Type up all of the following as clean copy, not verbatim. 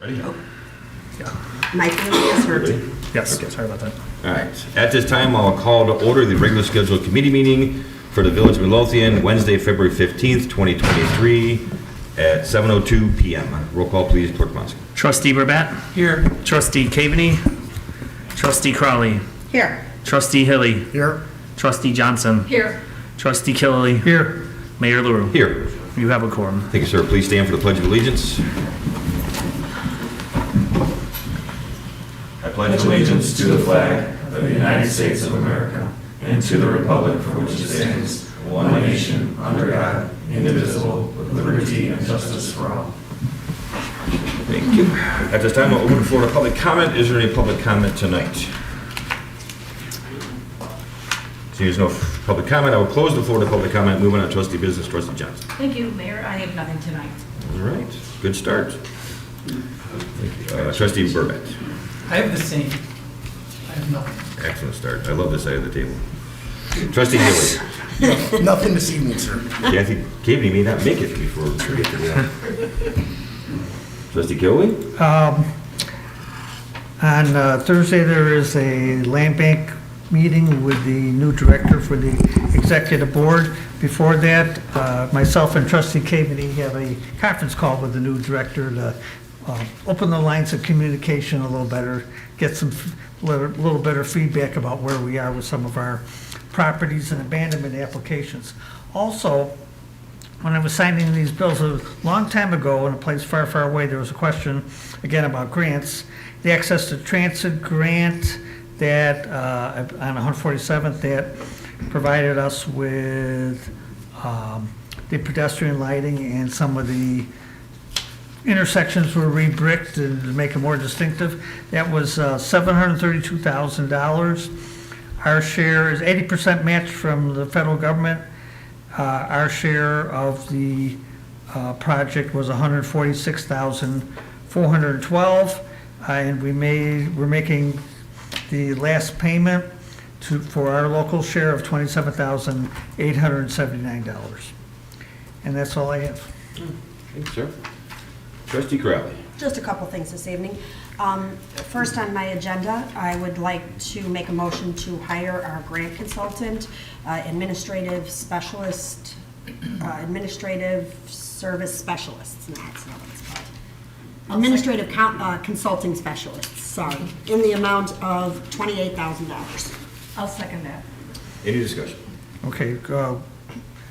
Ready? My family is hurt. Yes, sorry about that. All right. At this time, I'll call to order the regular scheduled committee meeting for the Village of Midlothian, Wednesday, February 15th, 2023, at 7:02 p.m. Roll call, please, Clerk Monson. Trustee Burbatt. Here. Trustee Caveney. Trustee Crowley. Here. Trustee Hilly. Here. Trustee Johnson. Here. Trustee Killelly. Here. Mayor LaRue. Here. You have a quorum. Thank you, sir. Please stand for the Pledge of Allegiance. I pledge allegiance to the flag of the United States of America and to the republic for which it stands, one nation, under God, indivisible, with liberty and justice for all. Thank you. At this time, I'll open the floor to public comment. Is there any public comment tonight? Seeing there's no public comment, I will close the floor to public comment. Moving on to trustee business, trustee Johnson. Thank you, Mayor. I have nothing tonight. All right. Good start. Thank you. Trustee Burbatt. I have the same. I have nothing. Excellent start. I love this side of the table. Trustee Haley. Nothing this evening, sir. Kathy Caveney may not make it before we get to that. Trustee Kiley? On Thursday, there is a land bank meeting with the new director for the executive board. Before that, myself and trustee Caveney have a conference call with the new director to open the lines of communication a little better, get some little better feedback about where we are with some of our properties and abandonment applications. Also, when I was signing these bills a long time ago in a place far, far away, there was a question again about grants. The access to transit grant that on 147th that provided us with the pedestrian lighting, and some of the intersections were re-bricked and to make it more distinctive. That was $732,000. Our share is 80% matched from the federal government. Our share of the project was $146,412, and we're making the last payment for our local share of $27,879. And that's all I have. Thank you, sir. Trustee Crowley. Just a couple things this evening. First on my agenda, I would like to make a motion to hire our grant consultant, administrative specialist, administrative service specialists. No, that's not what it's called. Administrative consulting specialists, sorry, in the amount of $28,000. I'll second that. Any discussion? Okay,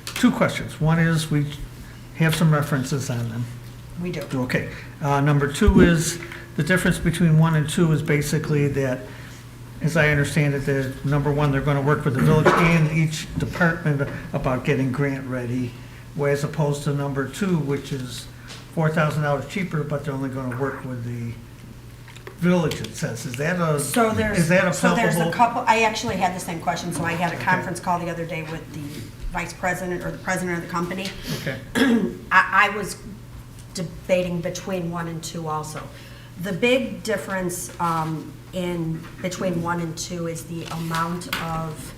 two questions. One is we have some references on them. We do. Okay. Number two is the difference between 1 and 2 is basically that, as I understand it, that number 1, they're going to work with the village and each department about getting grant ready, as opposed to number 2, which is $4,000 cheaper, but they're only going to work with the village, it says. Is that a So there's palpable? a couple, I actually had the same question, so I had a conference call the other day with the vice president or the president of the company. Okay. I was debating between 1 and 2 also. The big difference in between 1 and 2 is the amount of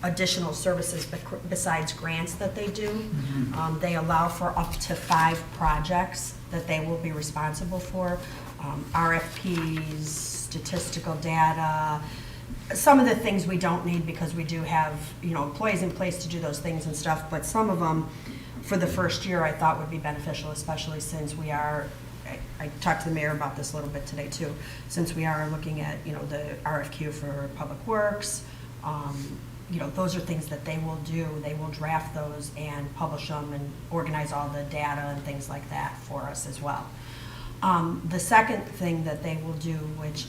additional services besides grants that they do. Mm-hmm. They allow for up to 5 projects that they will be responsible for. RFPs, statistical data, some of the things we don't need because we do have, employees in place to do those things and stuff, but some of them for the first year I thought would be beneficial, especially since we are, I talked to the mayor about this a little bit today too, since we are looking at, the RFQ for Public Works. Those are things that they will do. They will draft those and publish them and organize all the data and things like that for us as well. The second thing that they will do, which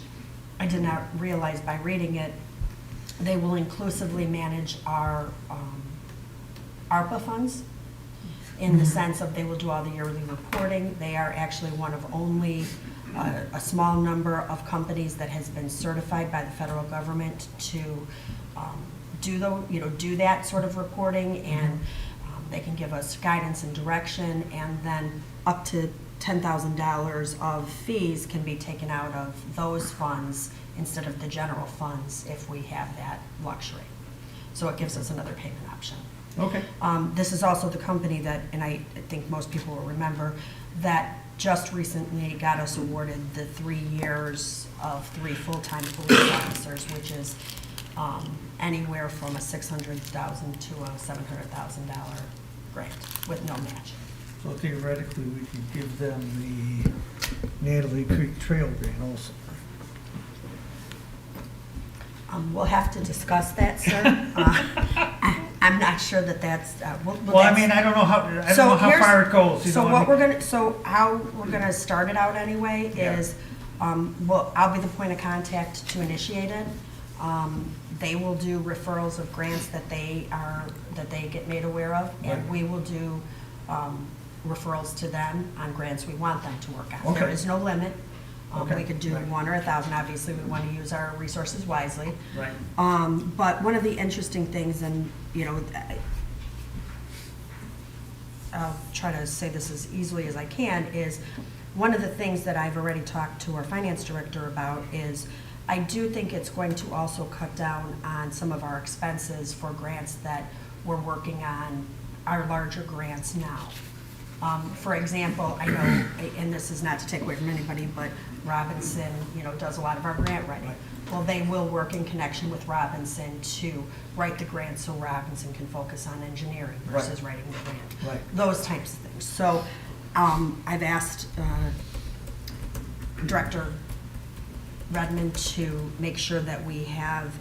I did not realize by reading it, they will inclusively manage our ARPA funds in the sense of they will do all the yearly reporting. They are actually one of only a small number of companies that has been certified by the federal government to do that sort of reporting, and they can give us guidance and direction, and then up to $10,000 of fees can be taken out of those funds instead of the general funds if we have that luxury. So it gives us another payment option. Okay. This is also the company that, and I think most people will remember, that just recently got us awarded the 3 years of 3 full-time police officers, which is anywhere from a $600,000 to a $700,000 grant with no match. So theoretically, we could give them the Natalie Creek Trail grant also. We'll have to discuss that, sir. I'm not sure that that's, Well, I mean, I don't know how here's- far it goes, you So know. what we're gonna, so how we're gonna start it out anyway Yeah. is, well, I'll be the point of contact to initiate it. They will do referrals of grants that they get made aware of, and Right. we will do, referrals to them on grants we want them to work on. There Okay. is no limit. Okay. We could do Right. 1 or 1,000, obviously, we want to use our resources wisely. Right. But one of the interesting things, and, you know, I'll try to say this as easily as I can, is one of the things that I've already talked to our finance director about is I do think it's going to also cut down on some of our expenses for grants that we're working on, our larger grants now. For example, I know, and this is not to take away from anybody, but Robinson, you know, does a lot of our grant writing. Well, they will work in connection with Robinson to write the grant so Robinson can focus on engineering versus writing the grant. Right. Those types of things. So I've asked Director Redmond to make sure that we have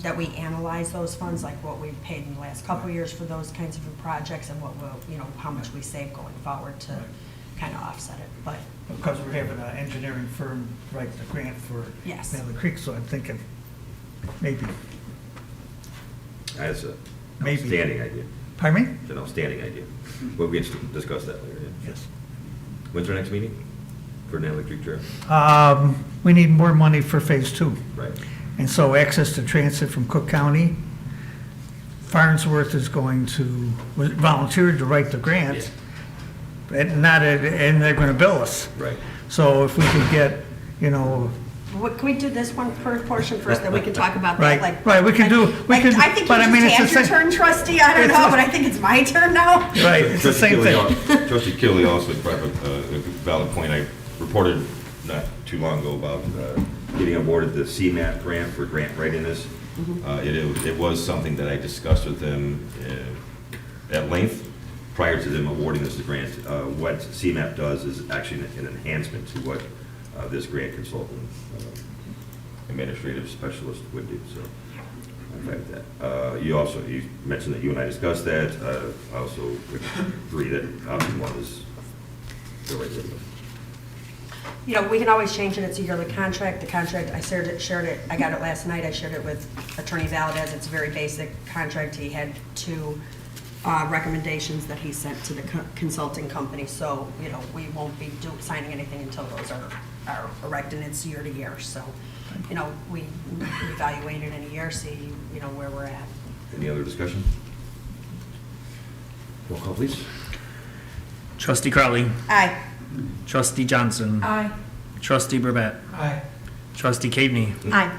that we analyze those funds, like what we've paid in the last couple of years for those kinds of projects and what will, you know, how much we save going forward to kind of offset it. But Because we're having an engineering firm write the grant for Yes. Natalie Creek, so I'm thinking maybe, That's an Maybe. outstanding idea. pardon me? It's an outstanding idea. But we can discuss that later. Yeah. Yes. When's our next meeting for Natalie Creek Trail? We need more money for phase 2. Right. And so access to transit from Cook County, Farnsworth is going to, volunteered to write the grant, and and they're gonna bill us. Right. So if we could get, you know, what, can we do this one per portion first, then we can talk about Right, that? Like, right, we can do- we like, can- I think you but I mean, just it's had the your same- turn, trustee, I don't It's know, a- but I think it's my turn now. right, it's the same thing. Trustee Killy also brought up a valid point. I reported not too long ago about getting awarded the CMAP grant for grant readiness. It was something that I discussed with them at length prior to them awarding us the grant. What CMAP does is actually an enhancement to what this grant consultant, administrative specialist would do, so I'm fine with that. You mentioned that you and I discussed that. I also agree that option 1 is the right way to go. You know, we can always change it, it's a yearly contract, the contract, I shared it, I got it last night, I shared it with Attorney Valadez, it's a very basic contract, he had 2 recommendations that he sent to the consulting company, so, you know, we won't be signing anything until those are erect, and it's year to year, so, you know, we evaluate it in a year, see, you know, where we're at. Any other discussion? Roll call, please. Trustee Crowley. Aye. Trustee Johnson. Aye. Trustee Burbett. Aye. Trustee Caveney. Aye.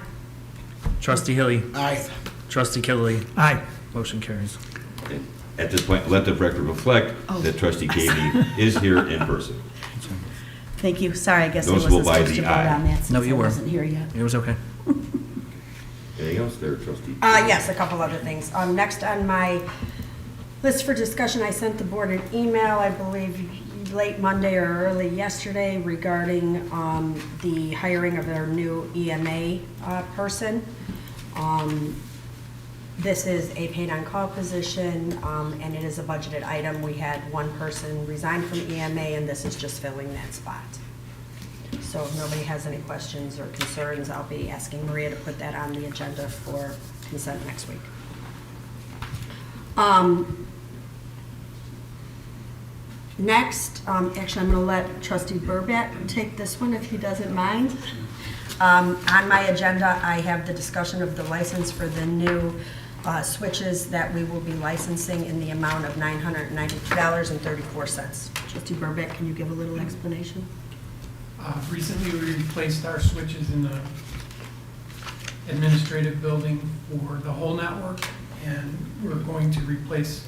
Trustee Hilly. Aye. Trustee Killy. Aye. Motion carries. Okay. At this point, let the record reflect that Trustee Katie is here in person. Thank you. Sorry, I guess I Noticeable wasn't by supposed the to vote eye. on that No, since you I were. wasn't here yet. It was okay. Anything else there, Trustee? Yes, a couple other things. Next on my list for discussion, I sent the board an email, I believe, late Monday or early yesterday regarding the hiring of our new EMA person. This is a paid-on-call position, and it is a budgeted item. We had 1 person resign from EMA, and this is just filling that spot. So if nobody has any questions or concerns, I'll be asking Maria to put that on the agenda for consent next week. Next, actually, I'm going to let Trustee Burbett take this one if he doesn't mind. On my agenda, I have the discussion of the license for the new switches that we will be licensing in the amount of $992.34. Trustee Burbett, can you give a little explanation? Recently, we replaced our switches in the administrative building for the whole network, and we're going to place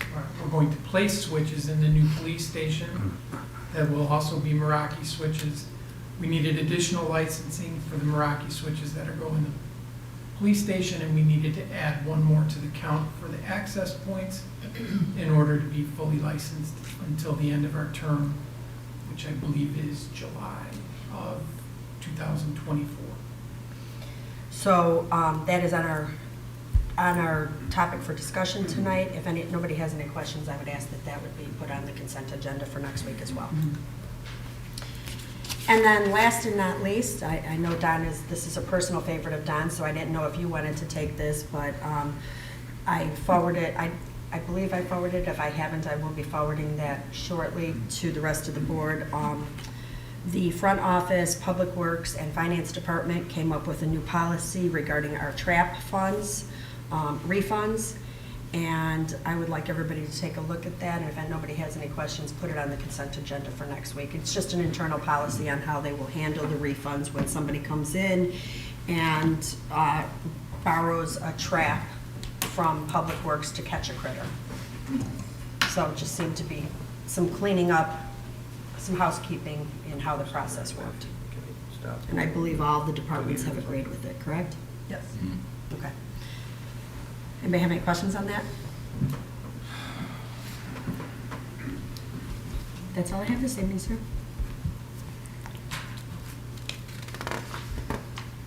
switches in the new police station that will also be Meraki switches. We needed additional licensing for the Meraki switches that are going to the police station, and we needed to add one more to the count for the access points in order to be fully licensed until the end of our term, which I believe is July of 2024. So that is on our topic for discussion tonight. If nobody has any questions, I would ask that that would be put on the consent agenda for next week as well. And then last and not least, I know this is a personal favorite of Don, so I didn't know if you wanted to take this, but I believe I forwarded. If I haven't, I will be forwarding that shortly to the rest of the board. The front office, Public Works, and Finance Department came up with a new policy regarding our TRAP funds, refunds, and I would like everybody to take a look at that, and if nobody has any questions, put it on the consent agenda for next week. It's just an internal policy on how they will handle the refunds when somebody comes in and borrows a trap from Public Works to catch a critter. So it just seemed to be some cleaning up, some housekeeping in how the process worked. And I believe all the departments have agreed with it, correct? Yes. Okay. Anybody have any questions on that? That's all I have this evening, sir.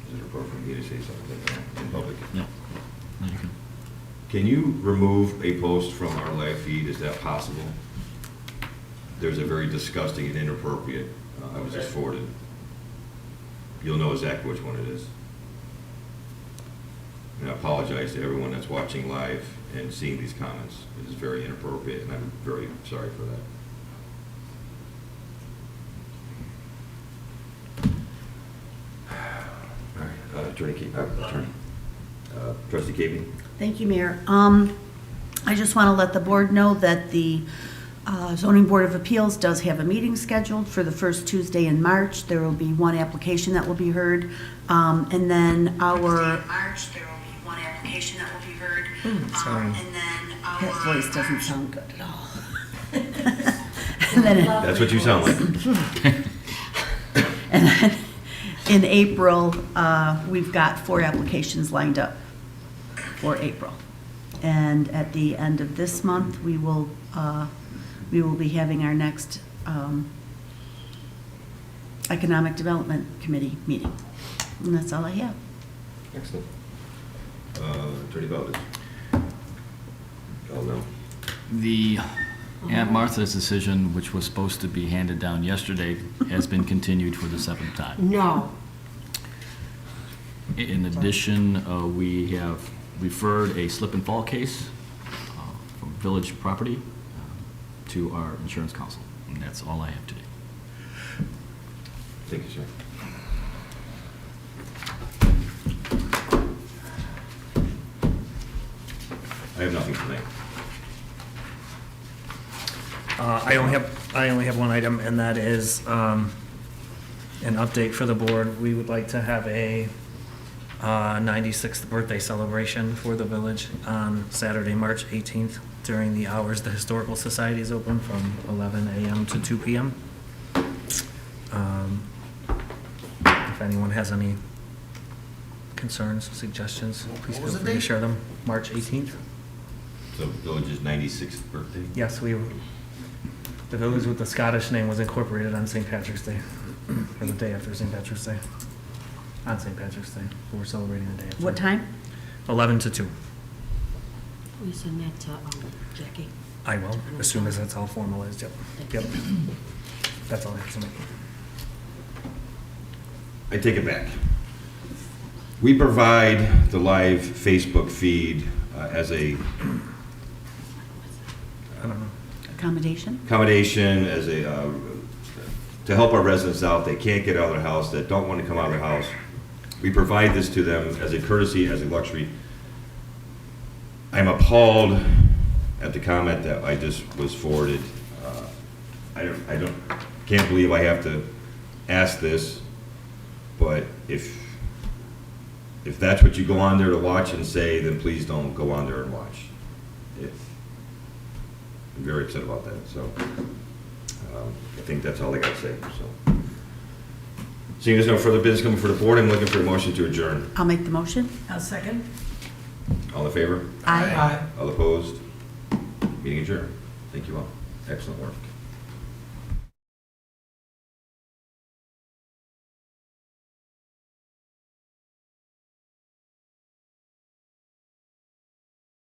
Is it appropriate for me to say something in public? No. No, you can. Can you remove a post from our live feed? Is that possible? There's a very disgusting and inappropriate, I was just forwarded. You'll know exactly which one it is. And I apologize to everyone that's watching live and seeing these comments. It is very inappropriate, and I'm very sorry for that. All right, Trustee Caven. Thank you, Mayor. I just want to let the board know that the Zoning Board of Appeals does have a meeting scheduled for the first Tuesday in March. There will be one application that will be heard. And then our... March, there will be one application that will be heard. Sorry. And then our... His voice doesn't sound good at all. And then That's what you sound like. And then in April, we've got 4 applications lined up for April. And at the end of this month, we will be having our next Economic Development Committee meeting. And that's all I have. Excellent. Attorney Valdez. Oh, no. The Aunt Martha's decision, which was supposed to be handed down yesterday, has been continued for the 7th time. No. In addition, we have referred a slip and fall case from village property to our insurance counsel. And that's all I have today. Thank you, sir. I have nothing tonight. I only have one item, and that is an update for the board. We would like to have a 96th birthday celebration for the village on Saturday, March 18th, during the hours the Historical Society is open from 11 a.m. to 2 p.m. If anyone has any concerns, suggestions, please feel free to share them. March 18th. So village's 96th birthday? Yes, the village with the Scottish name was incorporated on St. Patrick's Day, or the day after St. Patrick's Day. On St. Patrick's Day, so we're celebrating the day after. What time? 11 to 2. Will you send that to Jackie? I will, as soon as that's all formalized, yep. Yep. That's all I have to make. I take it back. We provide the live Facebook feed as a I don't know. Accommodation? accommodation, as a, to help our residents out. They can't get out of their house, that don't want to come out of their house. We provide this to them as a courtesy, as a luxury. I'm appalled at the comment that I just was forwarded. Can't believe I have to ask this, but if that's what you go on there to watch and say, then please don't go on there and watch. I'm very upset about that, so I think that's all I got to say, so. Seeing there's no further business coming for the board, I'm looking for a motion to adjourn. I'll make the motion. I'll second. All in favor? Aye. All opposed? Meeting adjourned. Thank you all. Excellent work.